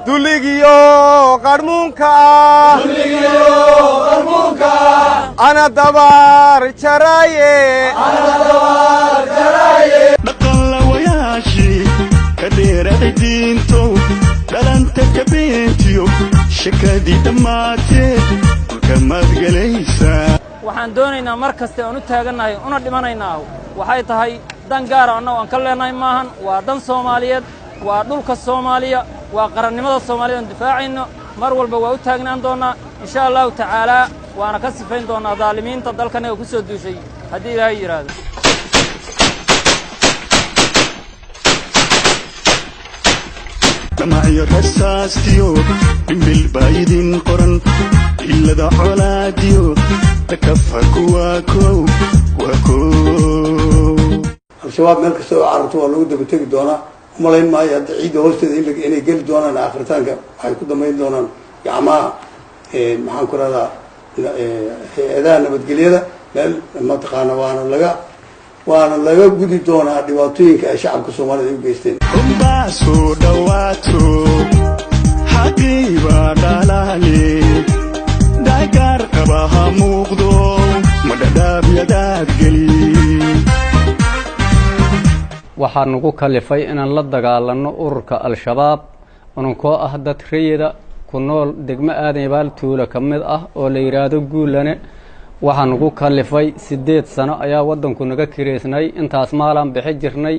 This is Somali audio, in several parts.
دوليجيو قرمونكا أنا دبار شرايه دقل وياشي كدير عدينتو دلنت كبينتيو شكادي دماتي كما تقليسا waxaan doonaynaa mar kasta oo u taaganahay una dhimanaynaa waxay tahay dan gaar ah oo aan ka leenahay maahan waa dan Soomaaliyeed waa dhulka Soomaaliya waa qarannimada Soomaaliya oo difaacayno mar walba waa u taagnaan doonaa insha Allah ta'ala waana ka sifayn doonaa daalimiinta dalkan ee ku soo duushay hadii Ilaahay yiraahdo معي رصاصتيو بالبايدين قرن إلا ذا حولاديو تكفك واكو الشباب ملك سوى عرضوا لو ده بتجي دونا ملاين ما يعيد هوست إني قل دونا آخر تانك هيكون دمين دونا يا عما محن كرا ذا إذا أنا بتقولي ذا ما تقانا وانا لقى جدي دونا دواتين كشعب كسومالي يبيستين باسو دواتو حقيبة دلالي دايكار كباها موقدو مدداب يداد قلي waxaan ugu kalifay inaan la dagaalano ururka al-shabaab ununkoo ah dad rayida ku nool degmo aadan baal tuulo kamid ah oo la yiraahdo guulane waxaan ugu kalifay 8 sano ayaa wadanku naga kireysnay intaas maalan bixi jirnay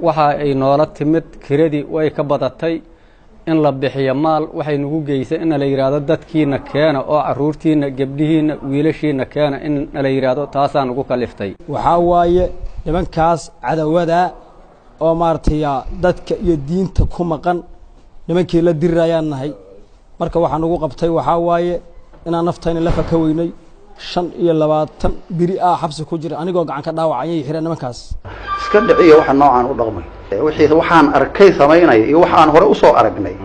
waxa ay noola timid kiradii way ka badatay in la bixiyo maal waxay nagu geysay in la yiraahdo dadkiina keena oo caruurtiina gabdhihiina wiilashiina keena in la yiraahdo taasaan ugu kaliftay waxa waaye nimankaas cadawada oo maartay dadka iyo diinta ku maqan nimankii la dirayaan nahay marka waxaan ugu qabtay waxa waaye inaan naftayna la fakaweynay 25 biri xabsi ku jira anigoo gacan ka dhaawacay xireen nimankaas iska dhiciyo waxa noocan u dhaqmay wixii waxaan arkay sameynay iyo waxaan hore u soo aragnay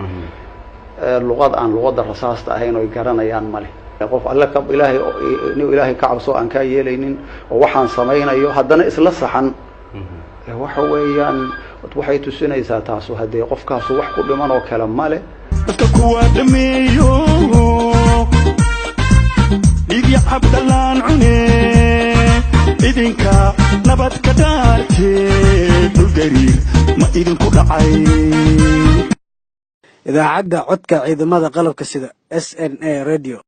luqada rasaasta ahayn oo garanayaan male qof alla ka ilaahay ka cabso aan ka yeelaynin oo waxaan sameynayo haddana isla saxan waxa weeyaan waxay tusinaysaa taas hadii qofkaas wax ku dhiman oo kala male dadka kuwa dhameeyo يا عبد الله عني إذنك نبت كدارتي بالقرير ما إذن كل عين إذا عدى عدك عيد ماذا قلب كسيدة SNA راديو